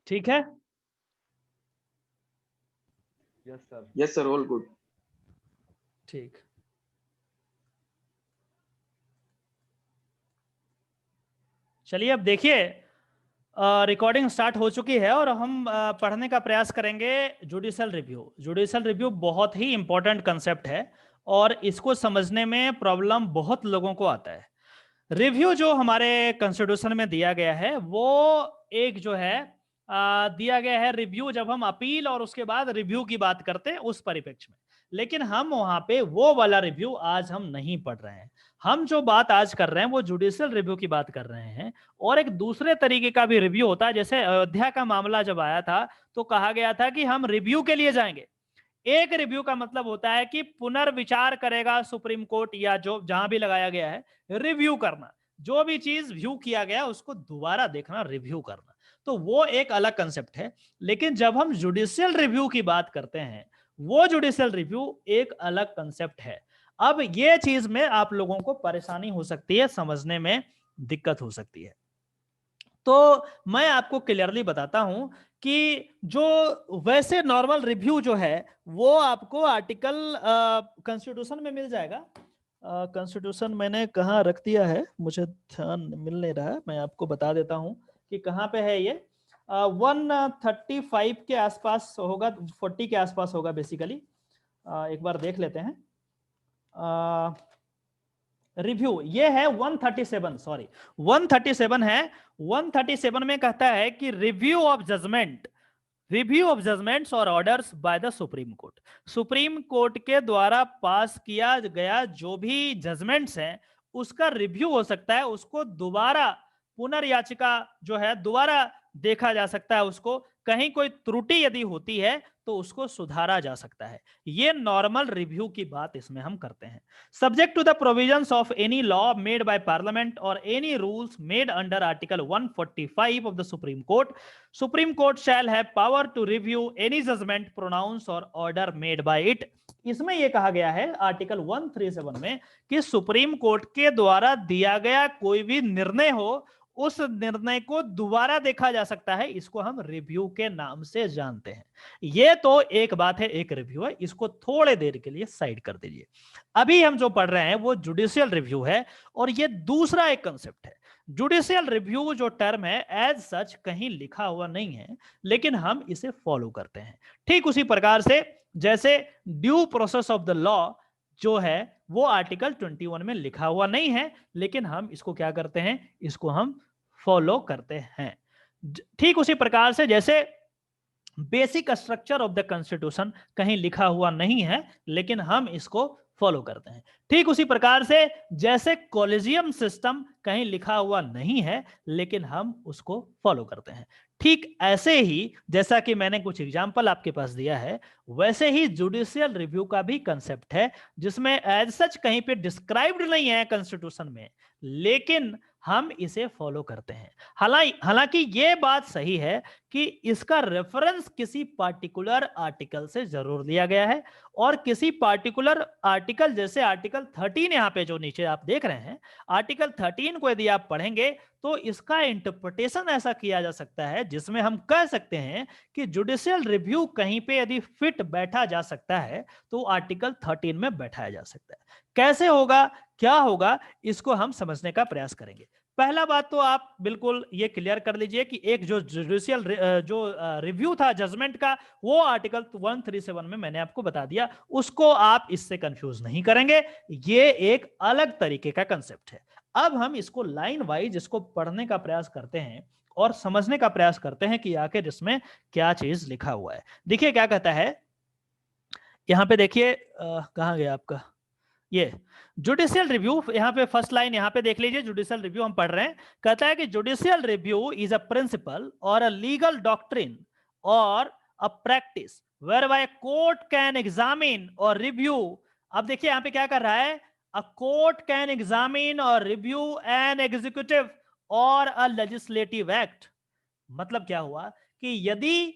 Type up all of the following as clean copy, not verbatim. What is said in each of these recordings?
ठीक है? Yes sir, all good. ठीक, चलिए अब देखिए, रिकॉर्डिंग स्टार्ट हो चुकी है और हम पढ़ने का प्रयास करेंगे जुडिशियल रिव्यू। जुडिशियल रिव्यू बहुत ही इंपॉर्टेंट कंसेप्ट है और इसको समझने में प्रॉब्लम बहुत लोगों को आता है। रिव्यू जो हमारे कॉन्स्टिट्यूशन में दिया गया है वो एक जो है दिया गया है रिव्यू, जब हम अपील और उसके बाद रिव्यू की बात करते हैं उस परिप्रेक्ष्य में। लेकिन हम वहां पे वो वाला रिव्यू आज हम नहीं पढ़ रहे हैं। हम जो बात आज कर रहे हैं वो जुडिशियल रिव्यू की बात कर रहे हैं। और एक दूसरे तरीके का भी रिव्यू होता है। जैसे अयोध्या का मामला जब आया था तो कहा गया था कि हम रिव्यू के लिए जाएंगे। एक रिव्यू का मतलब होता है कि पुनर्विचार करेगा सुप्रीम कोर्ट, या जो जहां भी लगाया गया है रिव्यू करना, जो भी चीज व्यू किया गया उसको दोबारा देखना, रिव्यू करना। तो वो एक अलग कंसेप्ट है। लेकिन जब हम जुडिशियल रिव्यू की बात करते हैं, वो जुडिशियल रिव्यू एक अलग कंसेप्ट है। अब ये चीज में आप लोगों को परेशानी हो सकती है, समझने में दिक्कत हो सकती है। तो मैं आपको क्लियरली बताता हूं कि जो वैसे नॉर्मल रिव्यू जो है वो आपको आर्टिकल कॉन्स्टिट्यूशन में मिल जाएगा। कॉन्स्टिट्यूशन मैंने कहाँ रख दिया है, मुझे ध्यान मिल नहीं रहा है, मैं आपको बता देता हूं कि कहाँ पे है ये। 135 के आसपास होगा, 40 के आसपास होगा बेसिकली। एक बार देख लेते हैं। रिव्यू ये है 137, सॉरी 137 है। 137 में कहता है कि रिव्यू ऑफ जजमेंट्स और orders by the supreme court. Supreme court के द्वारा पास किया गया जो भी जजमेंट्स हैं उसका रिव्यू हो सकता है, उसको दोबारा पुनर्याचिका जो है दोबारा देखा जा सकता है, उसको कहीं कोई त्रुटि यदि होती है तो उसको सुधारा जा सकता है। ये नॉर्मल रिव्यू की बात इसमें हम करते हैं। Subject to the provisions of any law made by Parliament or any rules made under Article 145 of the Supreme Court shall have power to review any judgment, pronounce or order made by it. इसमें यह कहा गया है article 137 में कि supreme court के द्वारा दिया गया कोई भी निर्णय हो उस निर्णय को दोबारा देखा जा सकता है। इसको हम रिव्यू के नाम से जानते हैं। यह तो एक बात है, एक रिव्यू है, इसको थोड़े देर के लिए साइड कर दीजिए। अभी हम जो पढ़ रहे हैं वो जुडिशियल रिव्यू है और ये दूसरा एक कंसेप्ट है। जुडिशियल रिव्यू जो टर्म है एज सच कहीं लिखा हुआ नहीं है, लेकिन हम इसे फॉलो करते हैं। ठीक उसी प्रकार से जैसे due process of the law जो है वो आर्टिकल 21 में लिखा हुआ नहीं है, लेकिन हम इसको क्या करते हैं, इसको हम फॉलो करते हैं। ठीक उसी प्रकार से जैसे basic structure of the constitution कहीं लिखा हुआ नहीं है, लेकिन हम इसको फॉलो करते हैं। ठीक उसी प्रकार से जैसे कॉलेजियम सिस्टम कहीं लिखा हुआ नहीं है, लेकिन हम उसको फॉलो करते हैं। ठीक ऐसे ही जैसा कि मैंने कुछ एग्जांपल आपके पास दिया है, वैसे ही जुडिशियल रिव्यू का भी कंसेप्ट है, जिसमें एज सच कहीं पे डिस्क्राइब्ड नहीं है कॉन्स्टिट्यूशन में, लेकिन हम इसे फॉलो करते हैं। हालांकि यह बात सही है कि इसका रेफरेंस किसी पार्टिकुलर आर्टिकल से जरूर लिया गया है, और किसी पार्टिकुलर आर्टिकल, जैसे आर्टिकल 13 यहां पे जो नीचे आप देख रहे हैं, आर्टिकल 13 को यदि आप पढ़ेंगे तो इसका इंटरप्रिटेशन ऐसा किया जा सकता है जिसमें हम कह सकते हैं कि जुडिशियल रिव्यू कहीं पे यदि फिट बैठा जा सकता है तो आर्टिकल 13 में बैठाया जा सकता है। कैसे होगा, क्या होगा, इसको हम समझने का प्रयास करेंगे। पहला बात तो आप बिल्कुल ये क्लियर कर लीजिए कि एक जो जुडिशियल जो रिव्यू था जजमेंट का, वो आर्टिकल 137 में मैंने आपको बता दिया, उसको आप इससे कंफ्यूज नहीं करेंगे। ये एक अलग तरीके का कंसेप्ट है। अब हम इसको लाइन वाइज इसको पढ़ने का प्रयास करते हैं और समझने का प्रयास करते हैं कि आखिर इसमें क्या चीज लिखा हुआ है। देखिए क्या कहता है यहां पे, देखिए कहां गया आपका ये जुडिशियल रिव्यू। यहां पे फर्स्ट लाइन यहां पे देख लीजिए, जुडिशियल रिव्यू हम पढ़ रहे हैं। कहता है कि judicial review is a principle और अ लीगल डॉक्ट्रिन और a practice where court can examine और रिव्यू। अब देखिए यहां पे क्या कर रहा है, अ कोर्ट कैन एग्जामिन और रिव्यू एन एग्जीक्यूटिव और अ लेजिस्लेटिव एक्ट। मतलब क्या हुआ कि यदि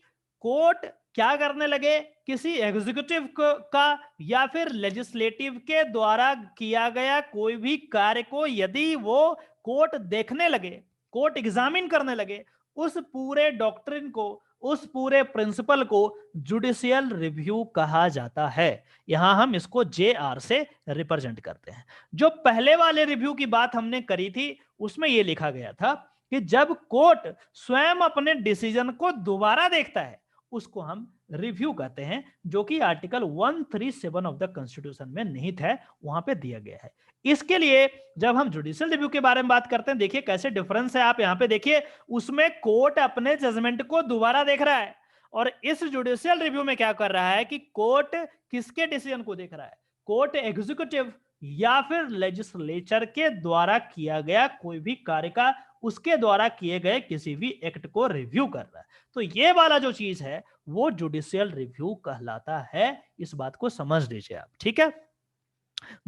कोर्ट क्या करने लगे, किसी एग्जीक्यूटिव का या फिर लेजिस्लेटिव के द्वारा किया गया कोई भी कार्य को यदि वो कोर्ट देखने लगे, कोर्ट एग्जामिन करने लगे, उस पूरे डॉक्ट्रिन को, उस पूरे प्रिंसिपल को जुडिशियल रिव्यू कहा जाता है। यहां हम इसको JR से रिप्रेजेंट करते हैं। जो पहले वाले रिव्यू की बात हमने करी थी उसमें यह लिखा गया था कि जब कोर्ट स्वयं अपने डिसीजन को दोबारा देखता है उसको हम रिव्यू कहते हैं, जो कि आर्टिकल 137 ऑफ द कॉन्स्टिट्यूशन में निहित है, वहां पे दिया गया है। इसके लिए जब हम जुडिशियल रिव्यू के बारे में बात करते हैं, देखिए कैसे डिफरेंस है। आप यहां पे देखिए, उसमें कोर्ट अपने जजमेंट को दोबारा देख रहा है, और इस जुडिशियल रिव्यू में क्या कर रहा है कि कोर्ट किसके डिसीजन को देख रहा है? कोर्ट एग्जीक्यूटिव या फिर लेजिस्लेचर के द्वारा किया गया कोई भी कार्य का, उसके द्वारा किए गए किसी भी एक्ट को रिव्यू कर रहा है। तो ये वाला जो चीज है वो जुडिशियल रिव्यू कहलाता है। इस बात को समझ लीजिए आप, ठीक है।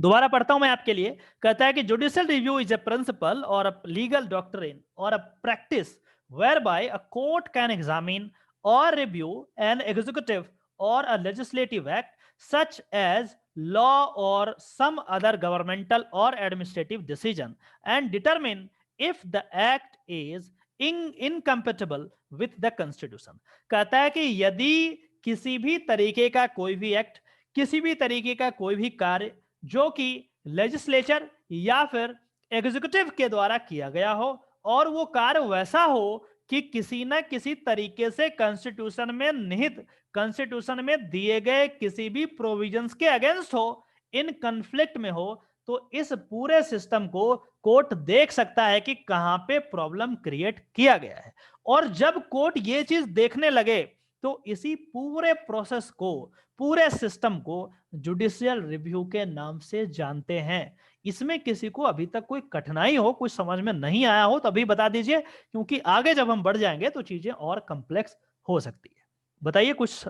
दोबारा पढ़ता हूं मैं आपके लिए। कहता है कि judicial review is a principle और अ लीगल डॉक्ट्रिन और a practice whereby a court can examine or review an executive or a legislative act such as law or some other governmental or administrative decision and determine if the act is incompatible with the constitution। कहता है कि यदि किसी भी तरीके का कोई भी एक्ट, किसी भी तरीके का कोई भी कार्य जो कि लेजिस्लेचर या फिर एग्जीक्यूटिव के द्वारा किया गया हो, और वो कार्य वैसा हो कि किसी न किसी तरीके से कॉन्स्टिट्यूशन में निहित, कॉन्स्टिट्यूशन में दिए गए किसी भी प्रोविजंस के अगेंस्ट हो, इन कन्फ्लिक्ट में हो, तो इस पूरे सिस्टम को कोर्ट देख सकता है कि कहां पे प्रॉब्लम क्रिएट किया गया है। और जब कोर्ट ये चीज देखने लगे तो इसी पूरे प्रोसेस को, पूरे सिस्टम को जुडिशियल रिव्यू के नाम से जानते हैं। इसमें किसी को अभी तक कोई कठिनाई हो, कुछ समझ में नहीं आया हो तो अभी बता दीजिए, क्योंकि आगे जब हम बढ़ जाएंगे तो चीजें और कॉम्प्लेक्स हो सकती है। बताइए, कुछ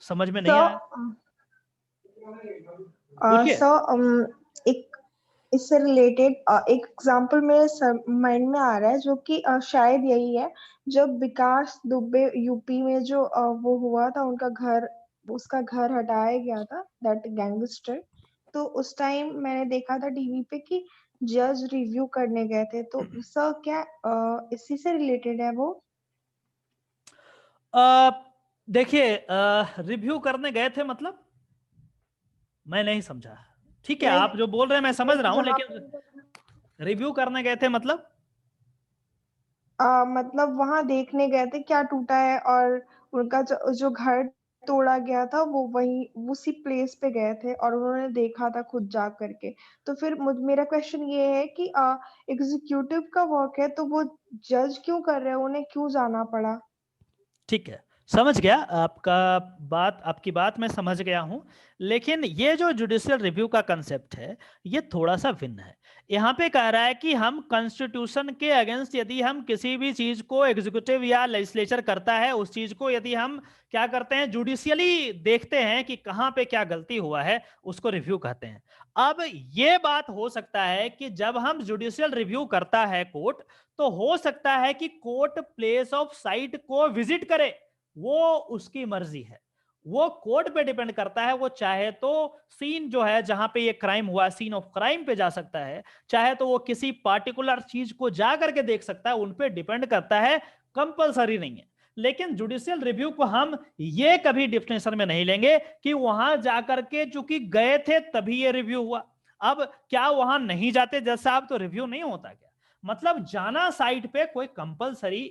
समझ में नहीं आया? एक इससे रिलेटेड एक एग्जांपल मेरे माइंड में आ रहा है, जो कि शायद यही है। जब विकास दुबे यूपी में जो वो हुआ था, उसका घर हटाया गया था, दैट गैंगस्टर। तो उस टाइम मैंने देखा था टीवी पे कि जज रिव्यू करने गए थे। तो सर क्या इसी से रिलेटेड है वो? देखिए, रिव्यू करने गए थे मतलब मैं नहीं समझा। ठीक है, आप जो बोल रहे हैं मैं समझ रहा हूं, लेकिन रिव्यू करने गए थे मतलब मतलब वहां देखने गए थे क्या टूटा है, और उनका जो घर तोड़ा गया था वो वही उसी प्लेस पे गए थे और उन्होंने देखा था खुद जा करके। तो फिर मेरा क्वेश्चन ये है कि एग्जीक्यूटिव का वर्क है तो वो जज क्यों कर रहे हैं, उन्हें क्यों जाना पड़ा? ठीक है, समझ गया आपकी बात मैं समझ गया हूं। लेकिन ये जो जुडिशियल रिव्यू का कंसेप्ट है ये थोड़ा सा भिन्न है। यहाँ पे कह रहा है कि हम कॉन्स्टिट्यूशन के अगेंस्ट यदि हम किसी भी चीज को, एग्जीक्यूटिव या लेजिस्लेचर करता है उस चीज को यदि हम क्या करते हैं, जुडिशियली देखते हैं कि कहाँ पे क्या गलती हुआ है, उसको रिव्यू कहते हैं। अब ये बात हो सकता है कि जब हम जुडिशियल रिव्यू करता है कोर्ट, तो हो सकता है कि कोर्ट प्लेस ऑफ साइट को विजिट करे, वो उसकी मर्जी है, वो कोर्ट पे डिपेंड करता है। वो चाहे तो सीन जो है जहां पे ये क्राइम हुआ, सीन ऑफ क्राइम पे जा सकता है, चाहे तो वो किसी पार्टिकुलर चीज को जा करके देख सकता है, उन पे डिपेंड करता है, कंपलसरी नहीं है। लेकिन जुडिशियल रिव्यू को हम ये कभी डिफिनेशन में नहीं लेंगे कि वहां जाकर के चूंकि गए थे तभी ये रिव्यू हुआ। अब क्या वहां नहीं जाते जज साहब तो रिव्यू नहीं होता क्या? मतलब जाना साइट पे कोई कंपलसरी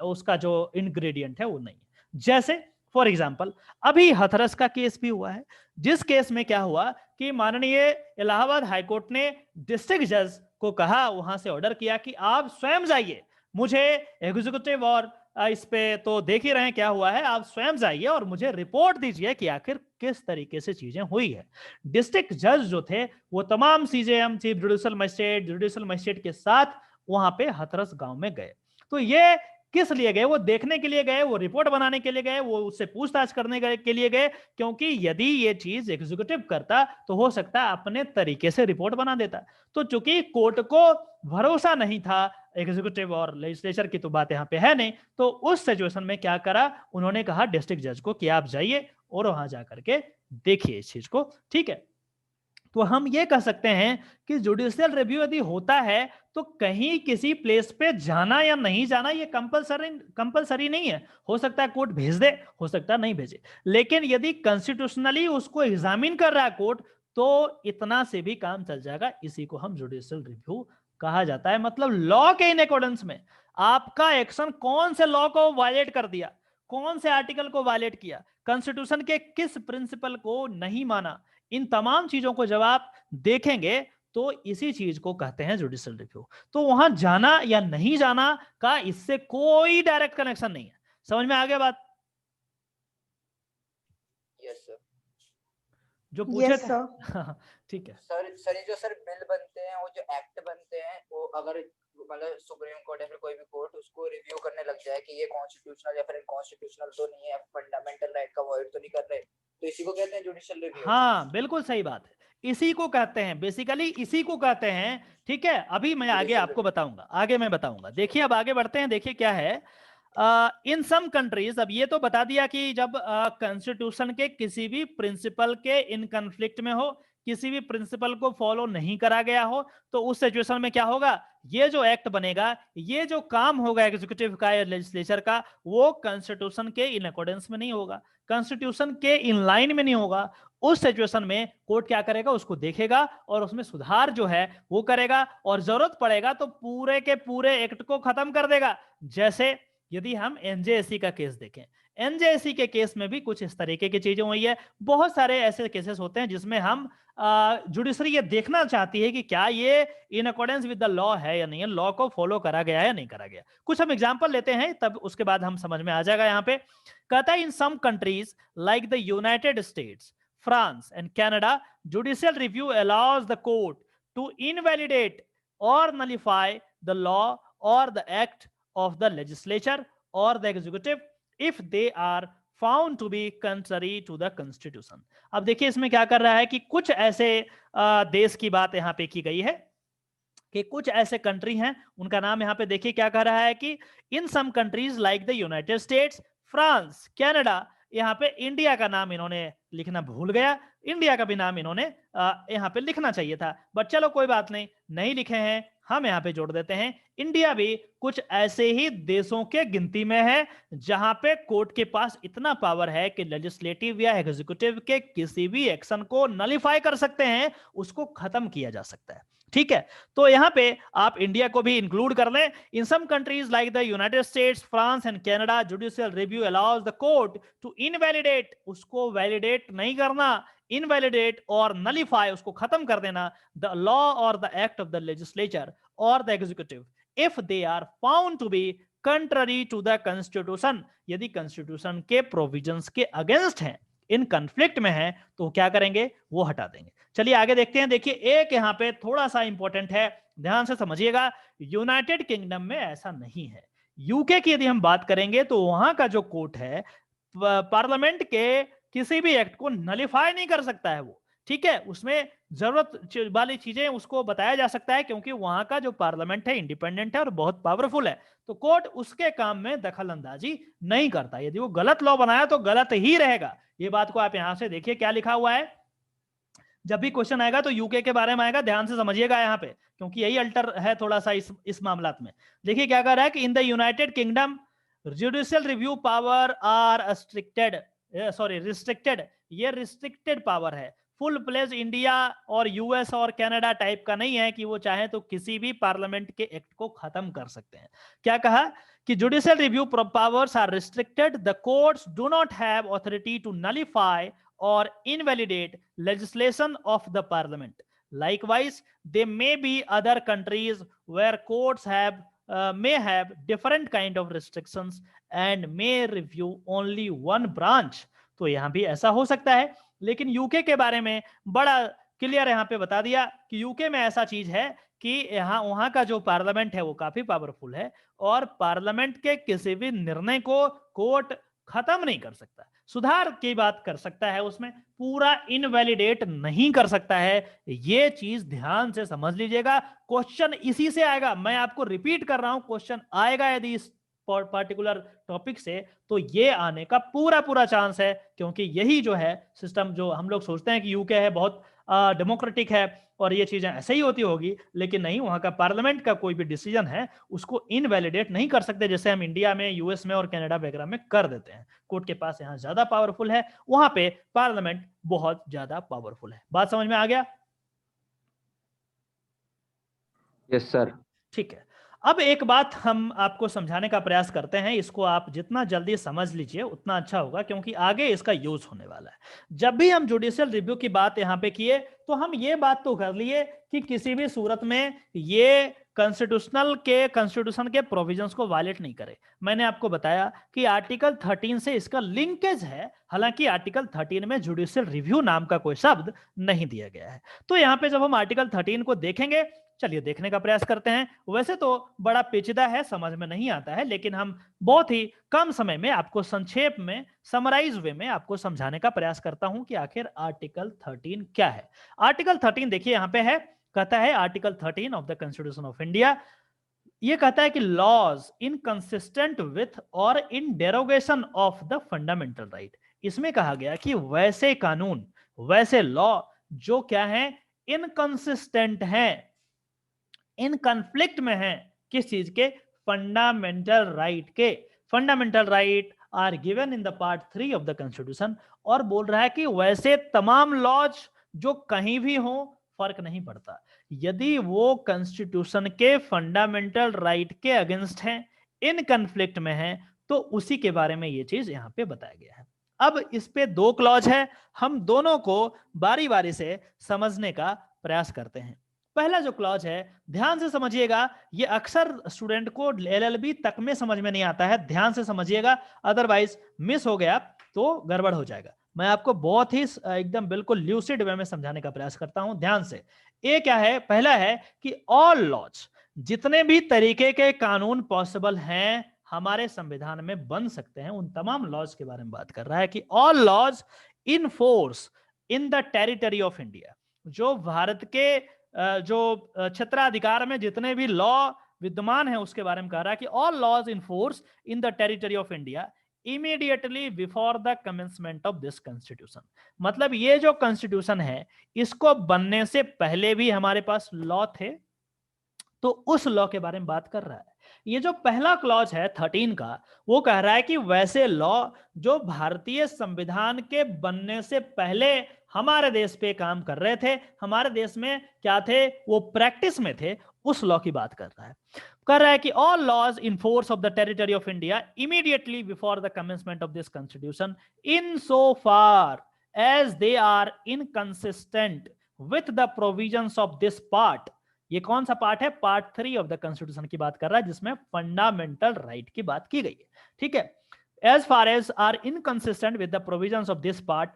उसका जो इंग्रेडिएंट है वो नहीं है। जैसे फॉर एग्जाम्पल अभी हथरस का केस भी हुआ है, जिस केस में क्या हुआ कि माननीय इलाहाबाद हाईकोर्ट ने डिस्ट्रिक्ट जज को कहा, वहां से ऑर्डर किया कि आप स्वयं जाइए, मुझे एग्जीक्यूटिव और इस पे तो देख ही रहे हैं क्या हुआ है, आप स्वयं जाइए और मुझे रिपोर्ट दीजिए कि आखिर किस तरीके से चीजें हुई है। डिस्ट्रिक्ट जज जो थे वो तमाम सीजेएम, चीफ जुडिशियल मजिस्ट्रेट के साथ वहां पे हथरस गांव में गए। तो ये किस लिए गए? वो देखने के लिए गए, वो रिपोर्ट बनाने के लिए गए, वो उससे पूछताछ करने के लिए गए, क्योंकि यदि ये चीज एग्जीक्यूटिव करता तो हो सकता है अपने तरीके से रिपोर्ट बना देता। तो चूंकि कोर्ट को भरोसा नहीं था एग्जीक्यूटिव और लेजिस्लेचर की, तो बात यहां पे है नहीं, तो उस सिचुएशन में क्या करा, उन्होंने कहा डिस्ट्रिक्ट जज को कि आप जाइए और वहां जाकर के देखिए इस चीज को। ठीक है, तो हम ये कह सकते हैं कि जुडिशियल रिव्यू यदि होता है तो कहीं किसी प्लेस पे जाना या नहीं जाना ये कंपलसरी नहीं है। हो सकता है कोर्ट भेज दे, हो सकता है नहीं भेजे, लेकिन यदि कॉन्स्टिट्यूशनली उसको एग्जामिन कर रहा है कोर्ट तो इतना से भी काम चल जाएगा। इसी को हम जुडिशियल रिव्यू कहा जाता है। मतलब लॉ के इन अकॉर्डेंस में आपका एक्शन कौन से लॉ को वायलेट कर दिया, कौन से आर्टिकल को वायलेट किया, कॉन्स्टिट्यूशन के किस प्रिंसिपल को नहीं माना, इन तमाम चीजों को जब आप देखेंगे तो इसी चीज को कहते हैं जुडिशियल रिव्यू। तो वहां जाना या नहीं जाना का इससे कोई डायरेक्ट कनेक्शन नहीं है। समझ में आ गया बात? Yes sir. जो पूछे यस थे सर। ठीक है सर ये जो सर बिल बनते हैं, वो जो एक्ट बनते हैं, वो अगर मतलब सुप्रीम कोर्ट या फिर कोई भी कोर्ट उसको रिव्यू करने लग जाए कि ये कॉन्स्टिट्यूशनल या फिर इनकॉन्स्टिट्यूशनल तो नहीं है, फंडामेंटल राइट का वॉइड तो नहीं कर रहे, तो इसी को कहते हैं जुडिशियल रिव्यू। हाँ बिल्कुल सही बात है, इसी को कहते हैं, बेसिकली इसी को कहते हैं। ठीक है, अभी मैं आगे आपको बताऊंगा, आगे मैं बताऊंगा। देखिए अब आगे बढ़ते हैं। देखिए क्या है, इन सम कंट्रीज, अब ये तो बता दिया कि जब कॉन्स्टिट्यूशन के किसी भी प्रिंसिपल के इन कन्फ्लिक्ट में हो, किसी भी प्रिंसिपल को फॉलो नहीं करा गया हो, तो उस सिचुएशन में क्या होगा, ये जो एक्ट बनेगा, ये जो काम होगा एग्जीक्यूटिव का या लेजिस्लेचर का, वो कॉन्स्टिट्यूशन के इन अकॉर्डेंस में नहीं होगा, कॉन्स्टिट्यूशन के इन लाइन में नहीं होगा। उस सिचुएशन में कोर्ट क्या करेगा, उसको देखेगा और उसमें सुधार जो है वो करेगा, और जरूरत पड़ेगा तो पूरे के पूरे एक्ट को खत्म कर देगा। जैसे यदि हम एनजेएससी का केस देखें, एनजेएससी के केस में भी कुछ इस तरीके की चीजें हुई है। बहुत सारे ऐसे केसेस होते हैं जिसमें हम जुडिशरी ये देखना चाहती है कि क्या ये in accordance with the law है या नहीं है, लॉ को फॉलो करा गया है या नहीं करा गया। कुछ हम एग्जांपल लेते हैं, तब उसके बाद हम समझ में आ जाएगा। यहाँ पे कहता है in some countries like the United States, France and Canada, judicial review allows the court to invalidate और नलिफाई द लॉ और the act of the legislature or the executive if they are found to be contrary to the constitution। अब देखिए इसमें क्या कर रहा है कि कुछ ऐसे देश की बात यहां पे की गई है कि कुछ ऐसे कंट्री हैं, उनका नाम यहां पे देखिए क्या कह रहा है कि in some countries like the United States, France, Canada, यहाँ पे इंडिया का नाम इन्होंने लिखना भूल गया, इंडिया का भी नाम इन्होंने यहाँ पे लिखना चाहिए था, बट चलो कोई बात नहीं, नहीं लिखे हैं, हम यहाँ पे जोड़ देते हैं। इंडिया भी कुछ ऐसे ही देशों के गिनती में है जहां पे कोर्ट के पास इतना पावर है कि लेजिस्लेटिव या एग्जीक्यूटिव के किसी भी एक्शन को नलिफाई कर सकते हैं, उसको खत्म किया जा सकता है। ठीक है, तो यहां पे आप इंडिया को भी इंक्लूड कर लें। In some countries like the United States, France and Canada, judicial review allows the court to invalidate, उसको वैलिडेट नहीं करना, इनवैलिडेट और नलिफाई, उसको खत्म कर देना, द लॉ और the act of the legislature और the executive if they are found to be contrary to the constitution, यदि कॉन्स्टिट्यूशन के प्रोविजंस के अगेंस्ट हैं, इन कन्फ्लिक्ट में है, तो क्या करेंगे, वो हटा देंगे। चलिए आगे देखते हैं। देखिए एक यहां पे थोड़ा सा इंपॉर्टेंट है, ध्यान से समझिएगा। यूनाइटेड किंगडम में ऐसा नहीं है। यूके की यदि हम बात करेंगे तो वहां का जो कोर्ट है, पार्लियामेंट के किसी भी एक्ट को नलिफाई नहीं कर सकता है वो। ठीक है, उसमें जरूरत वाली चीजें उसको बताया जा सकता है, क्योंकि वहां का जो पार्लियामेंट है इंडिपेंडेंट है और बहुत पावरफुल है, तो कोर्ट उसके काम में दखल अंदाजी नहीं करता। यदि वो गलत लॉ बनाया तो गलत ही रहेगा। ये बात को आप यहां से देखिए क्या लिखा हुआ है, जब भी क्वेश्चन आएगा तो यूके के बारे में आएगा, ध्यान से समझिएगा यहाँ पे, क्योंकि यही अल्टर है थोड़ा सा इस मामला में। देखिए क्या कह रहा है कि in the United Kingdom judicial review power are restricted, ये रिस्ट्रिक्टेड पावर है, फुल प्लेज इंडिया और यूएस और कनाडा टाइप का नहीं है कि वो चाहे तो किसी भी पार्लियामेंट के एक्ट को खत्म कर सकते हैं। क्या कहा कि judicial review powers are restricted, the courts do not have authority to nullify or invalidate legislation of the parliament. Likewise, there may be other countries where courts may have different kind of restrictions and may review only one branch. तो यहां भी ऐसा हो सकता है, लेकिन UK के बारे में बड़ा क्लियर यहां पे बता दिया कि यूके में ऐसा चीज है कि यहाँ वहां का जो पार्लियामेंट है वो काफी पावरफुल है, और पार्लियामेंट के किसी भी निर्णय को कोर्ट खत्म नहीं कर सकता, सुधार की बात कर सकता है, उसमें पूरा इनवैलिडेट नहीं कर सकता है। ये चीज ध्यान से समझ लीजिएगा, क्वेश्चन इसी से आएगा। मैं आपको रिपीट कर रहा हूं, क्वेश्चन आएगा यदि इस पर्टिकुलर टॉपिक से, तो ये आने का पूरा चांस है, क्योंकि यही जो है सिस्टम, जो हम लोग सोचते हैं कि यूके है बहुत डेमोक्रेटिक है और ये चीजें ऐसे ही होती होगी, लेकिन नहीं, वहां का पार्लियामेंट का कोई भी डिसीजन है उसको इनवैलिडेट नहीं कर सकते, जैसे हम इंडिया में, यूएस में और कनाडा वगैरह में कर देते हैं। कोर्ट के पास यहाँ ज्यादा पावरफुल है, वहां पे पार्लियामेंट बहुत ज्यादा पावरफुल है। बात समझ में आ गया? Yes sir. ठीक है, अब एक बात हम आपको समझाने का प्रयास करते हैं, इसको आप जितना जल्दी समझ लीजिए उतना अच्छा होगा, क्योंकि आगे इसका यूज होने वाला है। जब भी हम जुडिशियल रिव्यू की बात यहाँ पे किए तो हम ये बात तो कर लिए कि किसी भी सूरत में ये कॉन्स्टिट्यूशन के प्रोविजंस को वायलेट नहीं करे। मैंने आपको बताया कि आर्टिकल 13 से इसका लिंकेज है, हालांकि आर्टिकल 13 में जुडिशियल रिव्यू नाम का कोई शब्द नहीं दिया गया है। तो यहाँ पे जब हम आर्टिकल 13 को देखेंगे, चलिए देखने का प्रयास करते हैं। वैसे तो बड़ा पेचीदा है, समझ में नहीं आता है, लेकिन हम बहुत ही कम समय में आपको संक्षेप में, समराइज वे में आपको समझाने का प्रयास करता हूं कि आखिर आर्टिकल 13 क्या है। आर्टिकल 13 देखिए यहां पे है, कहता है article 13 of the constitution of India, ये कहता है कि लॉज इनकंसिस्टेंट विथ और in derogation of the fundamental right. इसमें कहा गया कि वैसे कानून, वैसे लॉ जो क्या है, इनकंसिस्टेंट हैं, इन कॉन्फ्लिक्ट में है, किस चीज के, फंडामेंटल राइट के। Fundamental right are given in the part 3 of the constitution, और बोल रहा है कि वैसे तमाम लॉज जो कहीं भी हो, फर्क नहीं पड़ता, यदि वो कॉन्स्टिट्यूशन के फंडामेंटल राइट के अगेंस्ट हैं, इन कॉन्फ्लिक्ट में है, तो उसी के बारे में ये चीज यहां पे बताया गया है। अब इस पे 2 क्लॉज है, हम दोनों को बारी बारी से समझने का प्रयास करते हैं। पहला जो क्लॉज है, ध्यान से समझिएगा, ये अक्सर स्टूडेंट को एलएलबी तक में समझ में नहीं आता है, ध्यान से समझिएगा, अदरवाइज मिस हो गया तो गड़बड़ हो जाएगा। मैं आपको बहुत ही एकदम बिल्कुल ल्यूसिड वे में समझाने का प्रयास करता हूं, ध्यान से। ये क्या है, पहला है कि ऑल लॉज, जितने भी तरीके के कानून पॉसिबल हैं हमारे संविधान में बन सकते हैं, उन तमाम लॉज के बारे में बात कर रहा है कि all laws in force in the territory of India, जो भारत के जो क्षेत्राधिकार में जितने भी लॉ विद्यमान है उसके बारे में कह रहा है कि all laws in force in the territory of India immediately before the commencement of this constitution. मतलब ये जो कॉन्स्टिट्यूशन है, इसको बनने से पहले भी हमारे पास लॉ थे, तो उस लॉ के बारे में बात कर रहा है। ये जो पहला क्लॉज है 13 का, वो कह रहा है कि वैसे लॉ जो भारतीय संविधान के बनने से पहले हमारे देश पे काम कर रहे थे, हमारे देश में क्या थे, वो प्रैक्टिस में थे, उस लॉ की बात कर रहा है। कर रहा है कि all laws in force of the territory of India immediately before the commencement of this constitution in so far as they are inconsistent with the provisions of this part. ये कौन सा पार्ट है, पार्ट 3 ऑफ द कॉन्स्टिट्यूशन की बात कर रहा है, जिसमें फंडामेंटल राइट की बात की गई है। ठीक है, as far as are inconsistent with the provisions of this part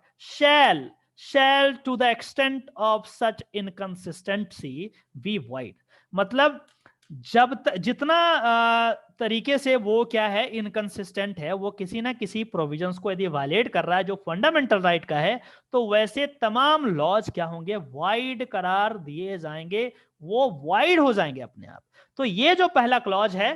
shall to the extent of such inconsistency be void। मतलब जितना तरीके से वो क्या है, इनकंसिस्टेंट है, वो किसी ना किसी प्रोविजंस को यदि वायलेट कर रहा है जो फंडामेंटल राइट का है, तो वैसे तमाम लॉज क्या होंगे, वाइड करार दिए जाएंगे, वो वाइड हो जाएंगे अपने आप। तो ये जो पहला क्लॉज है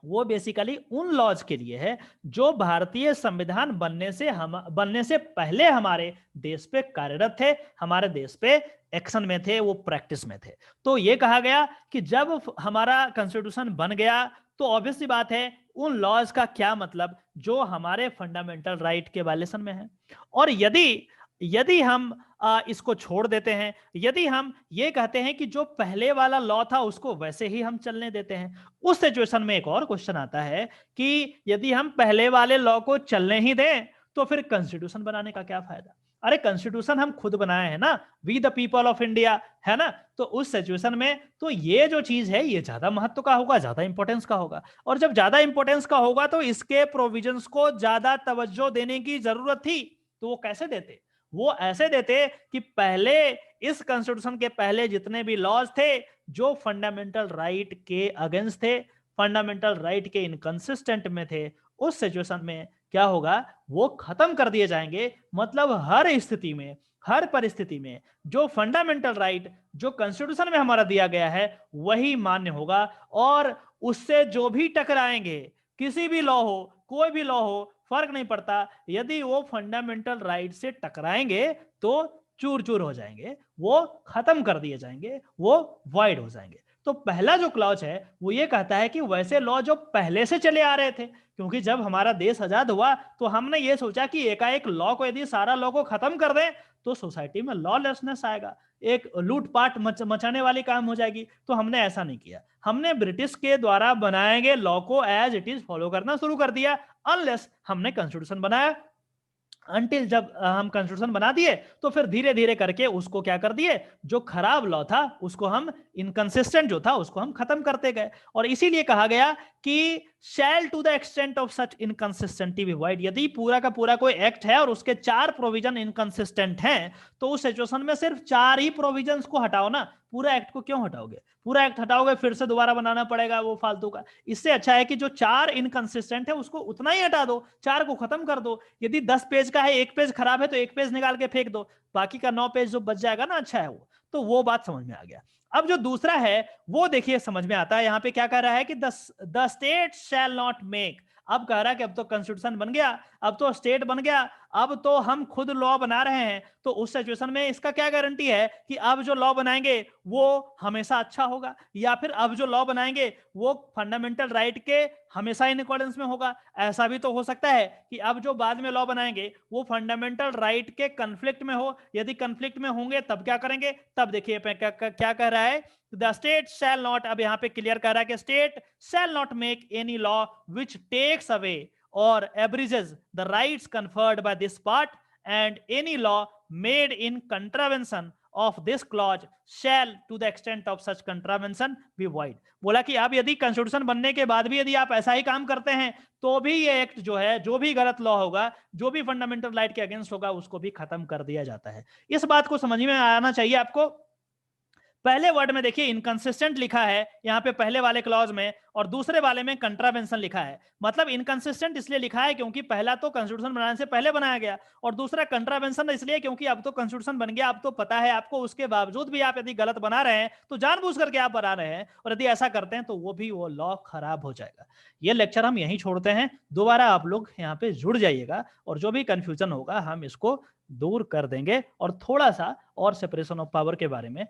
वो बेसिकली उन लॉज के लिए है जो भारतीय संविधान बनने से पहले हमारे देश पे कार्यरत थे, हमारे देश पे एक्शन में थे, वो प्रैक्टिस में थे। तो ये कहा गया कि जब हमारा कॉन्स्टिट्यूशन बन गया तो ऑब्वियस सी बात है उन लॉज का क्या मतलब जो हमारे फंडामेंटल राइट के वायलेशन में है। और यदि हम इसको छोड़ देते हैं, यदि हम ये कहते हैं कि जो पहले वाला लॉ था उसको वैसे ही हम चलने देते हैं, उस सिचुएशन में एक और क्वेश्चन आता है कि यदि हम पहले वाले लॉ को चलने ही दें तो फिर कॉन्स्टिट्यूशन बनाने का क्या फायदा। अरे कॉन्स्टिट्यूशन हम खुद बनाए हैं ना, we the people of India, है ना। तो उस सिचुएशन में तो ये जो चीज है ये ज्यादा महत्व का होगा, ज्यादा इंपॉर्टेंस का होगा, और जब ज्यादा इंपॉर्टेंस का होगा तो इसके प्रोविजंस को ज्यादा तवज्जो देने की जरूरत थी। तो वो कैसे देते, वो ऐसे देते कि पहले इस कॉन्स्टिट्यूशन के पहले जितने भी लॉज थे जो फंडामेंटल राइट के अगेंस्ट थे, फंडामेंटल राइट के इनकंसिस्टेंट में थे, उस सिचुएशन में क्या होगा, वो खत्म कर दिए जाएंगे। मतलब हर स्थिति में, हर परिस्थिति में जो फंडामेंटल राइट जो कॉन्स्टिट्यूशन में हमारा दिया गया है वही मान्य होगा, और उससे जो भी टकराएंगे, किसी भी लॉ हो, कोई भी लॉ हो, फर्क नहीं पड़ता, यदि वो फंडामेंटल राइट से टकराएंगे तो चूर चूर हो जाएंगे, वो खत्म कर दिए जाएंगे, वो वॉइड हो जाएंगे। तो पहला जो क्लॉज है वो ये कहता है कि वैसे लॉ जो पहले से चले आ रहे थे, क्योंकि जब हमारा देश आजाद हुआ तो हमने ये सोचा कि एकाएक लॉ को, यदि सारा लॉ को खत्म कर दें तो सोसाइटी में लॉलेसनेस आएगा, एक लूटपाट मचाने वाली काम हो जाएगी। तो हमने ऐसा नहीं किया, हमने ब्रिटिश के द्वारा बनाए गए लॉ को एज इट इज फॉलो करना शुरू कर दिया, अनलेस हमने कॉन्स्टिट्यूशन बनाया। अंटिल जब हम कॉन्स्टिट्यूशन बना दिए तो फिर धीरे धीरे करके उसको क्या कर दिए, जो खराब लॉ था उसको हम, इनकंसिस्टेंट जो था उसको हम खत्म करते गए। और इसीलिए कहा गया कि shall to the extent of such inconsistency be void, यदि पूरा का पूरा कोई एक्ट है और उसके 4 प्रोविजन इनकंसिस्टेंट हैं तो उस सिचुएशन में सिर्फ 4 ही प्रोविजंस को हटाओ ना, पूरा एक्ट को क्यों हटाओगे? पूरा एक्ट हटाओगे फिर से दोबारा बनाना पड़ेगा, वो फालतू का। इससे अच्छा है कि जो 4 इनकंसिस्टेंट है उसको उतना ही हटा दो, 4 को खत्म कर दो। यदि 10 पेज का है, 1 पेज खराब है तो 1 पेज निकाल के फेंक दो, बाकी का 9 पेज जो बच जाएगा ना, अच्छा है वो। तो वो बात समझ में आ गया। अब जो दूसरा है वो देखिए समझ में आता है, यहां पे क्या कह रहा है कि the state shall not make, अब कह रहा है कि अब तो कॉन्स्टिट्यूशन बन गया, अब तो स्टेट बन गया, अब तो हम खुद लॉ बना रहे हैं, तो उस सिचुएशन में इसका क्या गारंटी है कि अब जो लॉ बनाएंगे वो हमेशा अच्छा होगा, या फिर अब जो लॉ बनाएंगे वो फंडामेंटल राइट के हमेशा इन अकॉर्डेंस में होगा? ऐसा भी तो हो सकता है कि अब जो बाद में लॉ बनाएंगे वो फंडामेंटल राइट के कन्फ्लिक्ट में हो, यदि कन्फ्लिक्ट में होंगे तब क्या करेंगे? तब देखिए क्या कह रहा है, द स्टेट शैल नॉट, अब यहां पे क्लियर कर रहा है कि state shall not make any law which takes away or abridges the rights conferred by this part, and any law made in contravention of this clause shall to the extent of such contravention be void। बोला कि अब यदि constitution बनने के बाद भी यदि आप ऐसा ही काम करते हैं तो भी ये एक्ट जो है, जो भी गलत लॉ होगा, जो भी फंडामेंटल राइट के अगेंस्ट होगा, उसको भी खत्म कर दिया जाता है। इस बात को समझ में आना चाहिए आपको। पहले वर्ड में देखिए इनकंसिस्टेंट लिखा है यहां पे पहले वाले क्लॉज में, और दूसरे वाले में कंट्रावेंशन लिखा है। मतलब इनकंसिस्टेंट इसलिए लिखा है क्योंकि पहला तो कॉन्स्टिट्यूशन बनाने से पहले बनाया गया, और दूसरा कंट्रावेंशन इसलिए क्योंकि अब तो कॉन्स्टिट्यूशन बन गया, अब तो पता है आपको, उसके बावजूद भी आप यदि गलत बना रहे हैं तो जानबूझ करके आप बना रहे हैं, और यदि ऐसा करते हैं तो वो लॉ खराब हो जाएगा। ये लेक्चर हम यहीं छोड़ते हैं, दोबारा आप लोग यहाँ पे जुड़ जाइएगा और जो भी कंफ्यूजन होगा हम इसको दूर कर देंगे, और थोड़ा सा और सेपरेशन ऑफ पावर के बारे में